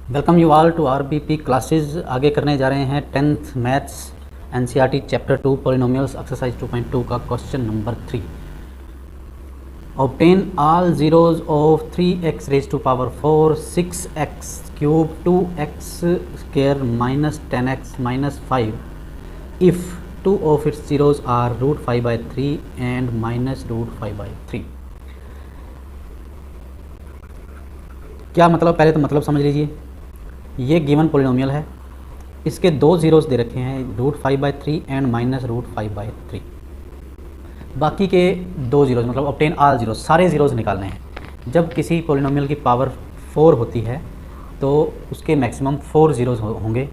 Welcome you all to RBP classes. आगे करने जा रहे हैं 10th maths NCERT chapter 2 polynomials exercise 2.2 का question number 3। Obtain all zeroes of 3x raise to power 4, 6x cube, 2x square minus 10x minus 5 if two of its zeroes are √5/3 and minus √5/3। क्या मतलब, पहले तो मतलब समझ लीजिए। ये given polynomial है, इसके दो ज़ीरोज़ दे रखे हैं √5/3 एंड माइनस √5/3। बाकी के दो ज़ीरोज़ मतलब ऑब्टेन ऑल ज़ीरोज़, सारे ज़ीरोज़ निकालने हैं। जब किसी पोलिनोमियल की पावर 4 होती है तो उसके मैक्सिमम 4 ज़ीरोज़ होंगे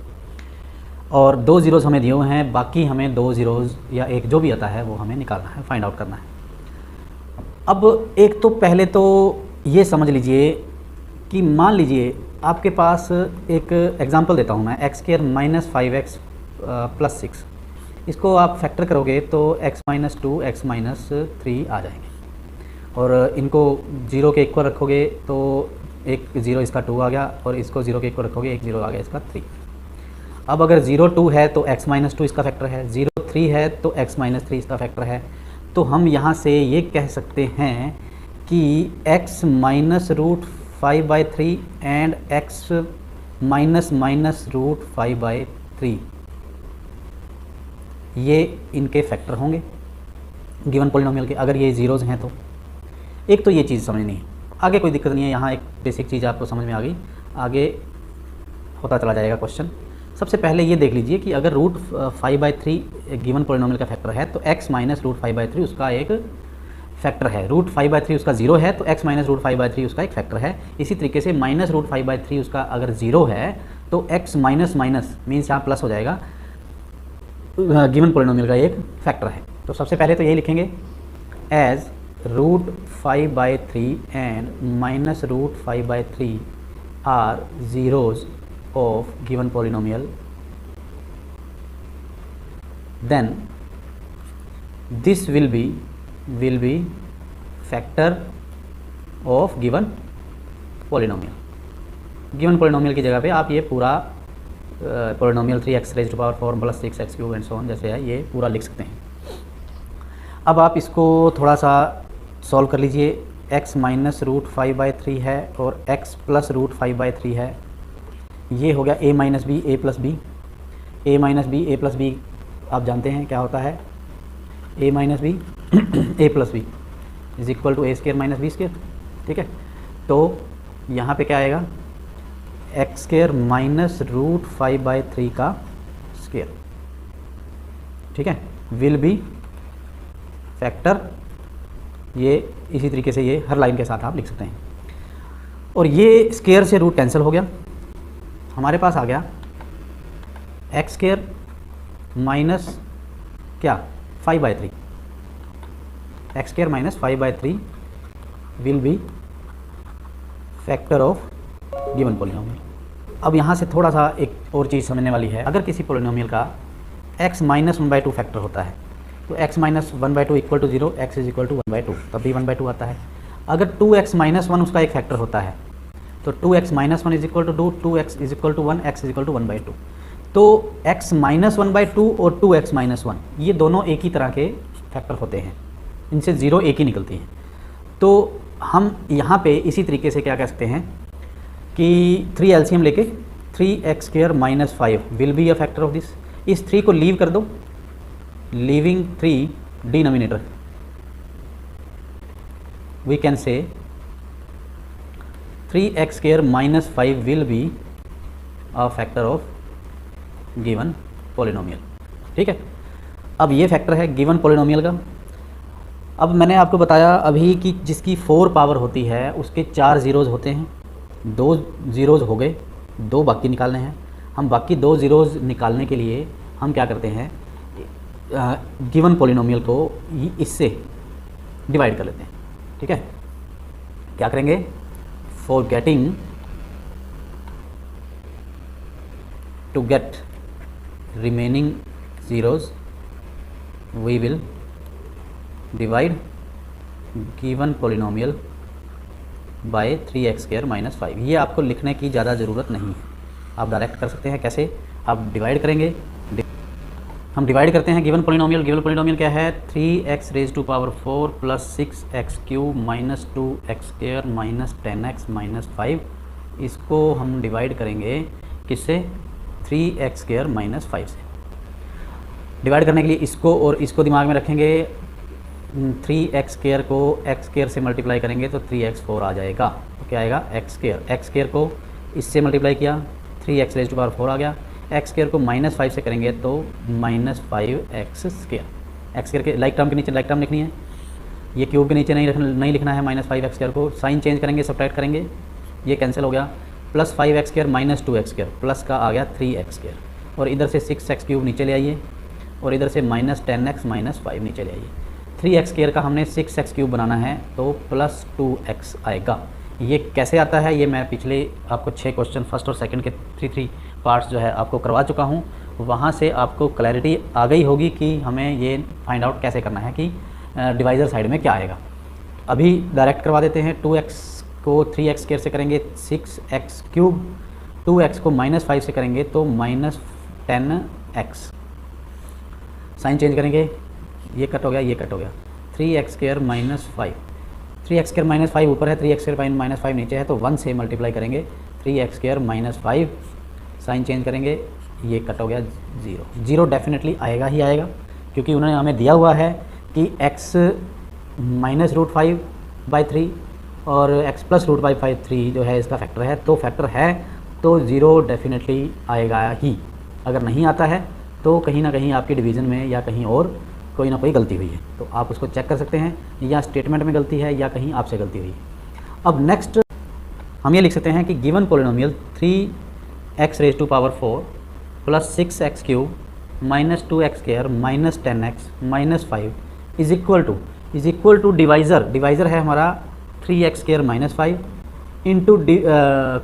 और दो ज़ीरोज़ हमें दिए हुए हैं, बाकी हमें दो ज़ीरोज़ या एक जो भी आता है वो हमें निकालना है, फाइंड आउट करना है। अब एक तो पहले तो ये समझ लीजिए कि मान लीजिए आपके पास एक एग्जांपल देता हूँ मैं, x² माइनस 5x प्लस 6, इसको आप फैक्टर करोगे तो x माइनस 2 x माइनस 3 आ जाएंगे और इनको 0 के इक्वल रखोगे तो एक 0 इसका 2 आ गया और इसको 0 के इक्वल रखोगे एक 0 आ गया इसका 3। अब अगर 0 2 है तो x माइनस 2 इसका फैक्टर है, 0 3 है तो x माइनस 3 इसका फैक्टर है। तो हम यहाँ से ये कह सकते हैं कि x minus √5/3 and x minus minus √5/3 ये इनके फैक्टर होंगे गिवन पोलिनोमियल के, अगर ये ज़ीरोज़ हैं तो। एक तो ये चीज़ समझनी है, आगे कोई दिक्कत नहीं है। यहाँ एक बेसिक चीज़ आपको समझ में आ गई, आगे होता चला जाएगा क्वेश्चन। सबसे पहले ये देख लीजिए कि अगर √5/3 गिवन पोलिनोमियल का फैक्टर है तो x माइनस √5/3 उसका एक फैक्टर है, √5/3 उसका 0 है तो x माइनस √5/3 उसका एक फैक्टर है। इसी तरीके से माइनस √5/3 उसका अगर 0 है तो x माइनस माइनस मीन्स यहाँ प्लस हो जाएगा, गिवन पोलिनोमियल का एक फैक्टर है। तो सबसे पहले तो यही लिखेंगे as √5/3 and minus √5/3 are zeroes of given polynomial, then this will be factor of given polynomial। given polynomial की जगह पे आप ये पूरा polynomial 3x raise to power 4 plus 6x cube and so on जैसे है ये पूरा लिख सकते हैं। अब आप इसको थोड़ा सा सॉल्व कर लीजिए। x माइनस √5/3 है और x प्लस √5/3 है, ये हो गया a minus B A plus B. A minus B A plus B आप जानते हैं क्या होता है, a minus B A plus B is equal to a² minus b²। ठीक है, तो यहाँ पे क्या आएगा x² माइनस √5/3 का स्क्वायर। ठीक है, विल बी फैक्टर, ये इसी तरीके से ये हर लाइन के साथ आप लिख सकते हैं। और ये स्क्वायर से रूट कैंसिल हो गया, हमारे पास आ गया x² माइनस क्या 5/3, x² minus 5/3 will be factor of given polynomial. अब यहाँ से थोड़ा सा एक और चीज़ समझने वाली है। अगर किसी पोलिनोमियल का x माइनस 1/2 फैक्टर होता है तो x minus 1/2 equal to 0, x is equal to 1/2, तब भी 1/2 आता है। अगर 2x माइनस 1 उसका एक फैक्टर होता है तो 2x minus 1 is equal to 2, 2x is equal to 1, x is equal to 1/2। तो x माइनस 1/2 और 2x माइनस 1 ये दोनों एक ही तरह के फैक्टर होते हैं, इनसे 0 एक ही निकलती हैं। तो हम यहाँ पे इसी तरीके से क्या कह सकते हैं कि 3 एलसीएम लेके 3x² minus 5 will be a factor of this. इस 3 को लीव कर दो, leaving 3 denominator, we can say 3x² minus 5 will be a factor of given polynomial. ठीक है, अब ये फैक्टर है गिवन पोलिनोमियल का। अब मैंने आपको बताया अभी कि जिसकी 4 पावर होती है उसके 4 ज़ीरोज़ होते हैं, 2 ज़ीरोज़ हो गए, 2 बाकी निकालने हैं। हम बाकी 2 ज़ीरोज़ निकालने के लिए हम क्या करते हैं, गिवन पोलिनोमियल को इससे डिवाइड कर लेते हैं। ठीक है, क्या करेंगे, for getting to get remaining zeros we will divide given polynomial by 3x² - 5। ये आपको लिखने की ज़्यादा ज़रूरत नहीं है, आप डायरेक्ट कर सकते हैं। कैसे? आप डिवाइड करेंगे, हम डिवाइड करते हैं गिवन पॉलिनोमियल क्या है 3x⁴ plus 6x³ minus 2x² minus 10x minus 5। इसको हम डिवाइड करेंगे किससे? 3x² माइनस 5 से। डिवाइड करने के लिए इसको और इसको दिमाग में रखेंगे। 3x² को x² से मल्टीप्लाई करेंगे तो 3x4 आ जाएगा। तो क्या आएगा? x² को इससे मल्टीप्लाई किया 3x⁴ आ गया। x² को -5 से करेंगे तो -5x²। x² के लाइक टर्म के नीचे लाइक टर्म लिखनी है, ये क्यूब के नीचे नहीं लिखना है -5x² को। साइन चेंज करेंगे, सब्ट्रैक्ट करेंगे, ये कैंसिल हो गया। Plus 5x² minus 2x², plus का आ गया 3x²। और इधर से 6x³ नीचे ले आइए और इधर से -10x माइनस 5 नीचे ले आइए। 3x² का हमने 6x³ बनाना है तो प्लस 2x आएगा। ये कैसे आता है ये मैं पिछले आपको 6 क्वेश्चन फर्स्ट और सेकंड के 3 पार्ट्स जो है आपको करवा चुका हूँ। वहाँ से आपको क्लैरिटी आ गई होगी कि हमें ये फाइंड आउट कैसे करना है कि डिवाइज़र साइड में क्या आएगा। अभी डायरेक्ट करवा देते हैं। 2x को 3x² से करेंगे 6x³, 2x को -5 से करेंगे तो -10x। साइन चेंज करेंगे, ये कट हो गया, ये कट हो गया। 3x² माइनस 5, 3x² माइनस 5 ऊपर है, 3x² माइनस 5 नीचे है, तो 1 से मल्टीप्लाई करेंगे 3x² माइनस 5। साइन चेंज करेंगे, ये कट हो गया 0। 0 डेफिनेटली आएगा ही आएगा, क्योंकि उन्होंने हमें दिया हुआ है कि x -√5/3 और x + √5/3 जो है इसका फैक्टर है, तो फैक्टर है तो 0 डेफिनेटली आएगा ही। अगर नहीं आता है तो कहीं ना कहीं आपकी डिवीज़न में या कहीं और कोई ना कोई गलती हुई है, तो आप उसको चेक कर सकते हैं, या स्टेटमेंट में गलती है या कहीं आपसे गलती हुई है। अब नेक्स्ट हम ये लिख सकते हैं कि given polynomial 3x⁴ plus 6x³ minus 2x² minus 10x minus 5 is equal to divisor है हमारा 3x² माइनस 5 इंटू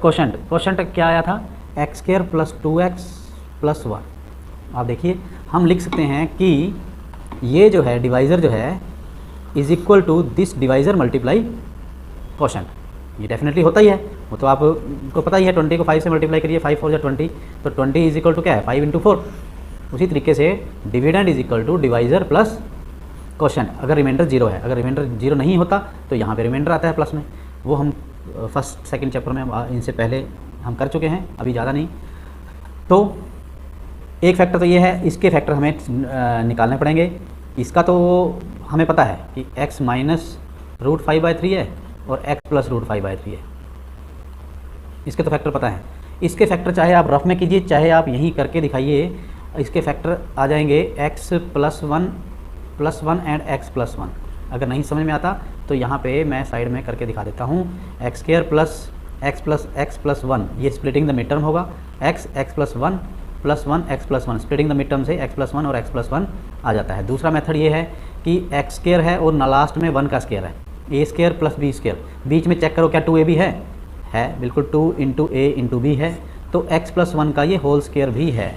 क्वोशंट क्या आया था x² प्लस 2x प्लस 1। आप देखिए हम लिख सकते हैं कि ये जो है डिवाइज़र जो है is equal to this divisor multiply quotient. ये डेफिनेटली होता ही है, वो तो आपको पता ही है। 20 को 5 से मल्टीप्लाई करिए, 5 4 20, तो 20 इज इक्वल टू क्या है 5 × 4। उसी तरीके से dividend is equal to divisor plus quotient, अगर रिमाइंडर 0 है। अगर रिमाइंडर 0 नहीं होता तो यहाँ पे रिमाइंडर आता है प्लस में। वो हम फर्स्ट सेकंड चैप्टर में इनसे पहले हम कर चुके हैं, अभी ज़्यादा नहीं। तो एक फैक्टर तो ये है, इसके फैक्टर हमें निकालने पड़ेंगे। इसका तो हमें पता है कि x -√5/3 है और x + √5/3 है, इसके तो फैक्टर पता है। इसके फैक्टर चाहे आप रफ में कीजिए, चाहे आप यहीं करके दिखाइए, इसके फैक्टर आ जाएंगे x + 1 एंड x + 1। अगर नहीं समझ में आता तो यहाँ पे मैं साइड में करके दिखा देता हूँ। x² प्लस x + 1, ये स्प्लिटिंग द मिड टर्म होगा। x + 1 + 1 x + 1, splitting the mid term से x + 1 और x + 1 आ जाता है। दूसरा मेथड ये है कि x² है और लास्ट में 1 का स्क्वायर है, a² प्लस b²। बीच में चेक करो क्या 2a भी है बिल्कुल 2 × a × b है, तो x + 1 का ये होल स्क्वायर भी है।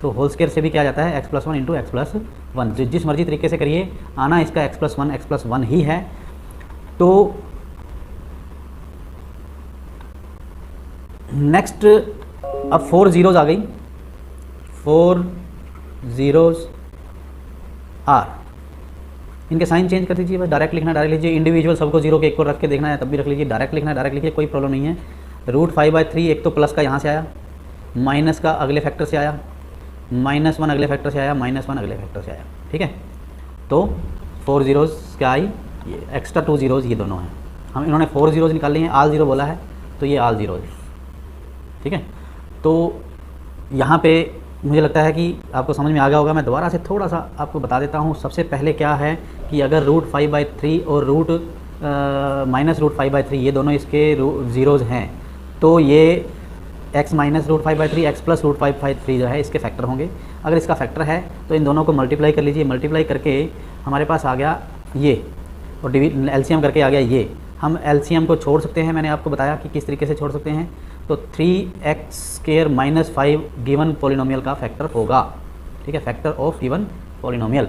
तो होल स्क्वायर से भी क्या जाता है x + 1 × x + 1। जिस मर्जी तरीके से करिए, आना इसका x + 1 ही है। तो नेक्स्ट अब 4 zeros आ गई, 4 zeros आर। इनके साइन चेंज कर दीजिए, बस डायरेक्ट लिखना डायरेक्ट लीजिए। इंडिविजुअल सबको 0 के इक्वल रख के देखना है तब भी रख लीजिए, डायरेक्ट लिखना है डायरेक्ट लिखिए, कोई प्रॉब्लम नहीं है। √5/3 एक तो प्लस का यहाँ से आया, माइनस का अगले फैक्टर से आया, -1 अगले फैक्टर से आया, -1 अगले फैक्टर से आया। ठीक है, तो 4 zeros क्या आई, ये एक्स्ट्रा 2 zeros ये दोनों हैं। हम इन्होंने 4 zeros निकाल लिए हैं, आल 0 बोला है तो ये आल 0 है। ठीक है, तो यहाँ पे मुझे लगता है कि आपको समझ में आ गया होगा। मैं दोबारा से थोड़ा सा आपको बता देता हूँ। सबसे पहले क्या है कि अगर √5/3 और -√5/3 ये दोनों इसके ज़ीरोज़ हैं, तो ये x -√5/3 x + √5/3 जो है इसके फैक्टर होंगे। अगर इसका फैक्टर है तो इन दोनों को मल्टीप्लाई कर लीजिए। मल्टीप्लाई करके हमारे पास आ गया ये, और एलसीएम करके आ गया ये। हम एलसीएम को छोड़ सकते हैं, मैंने आपको बताया कि किस तरीके से छोड़ सकते हैं। तो 3x² - 5 गिवन पॉलिनोमियल का फैक्टर होगा। ठीक है, फैक्टर ऑफ गिवन पॉलिनोमियल।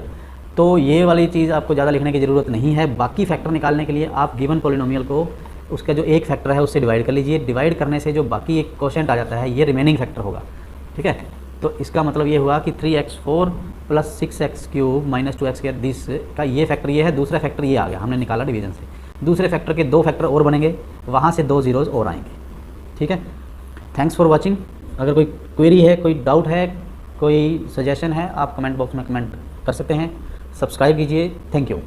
तो ये वाली चीज़ आपको ज़्यादा लिखने की ज़रूरत नहीं है। बाकी फैक्टर निकालने के लिए आप गिवन पॉलिनोमियल को उसका जो एक फैक्टर है उससे डिवाइड कर लीजिए। डिवाइड करने से जो बाकी एक क्वोशेंट आ जाता है ये रिमेनिंग फैक्टर होगा, ठीक है। तो इसका मतलब ये हुआ कि 3x4 plus 6x³ minus 2x² this का ये फैक्टर ये है, दूसरा फैक्टर ये आ गया, हमने निकाला डिवीजन से। दूसरे फैक्टर के 2 फैक्टर और बनेंगे, वहाँ से 2 ज़ीरोज़ और आएंगे, ठीक है। Thanks for watching. अगर कोई क्वेरी है, कोई डाउट है, कोई सजेशन है, आप कमेंट बॉक्स में कमेंट कर सकते हैं। सब्सक्राइब कीजिए। Thank you.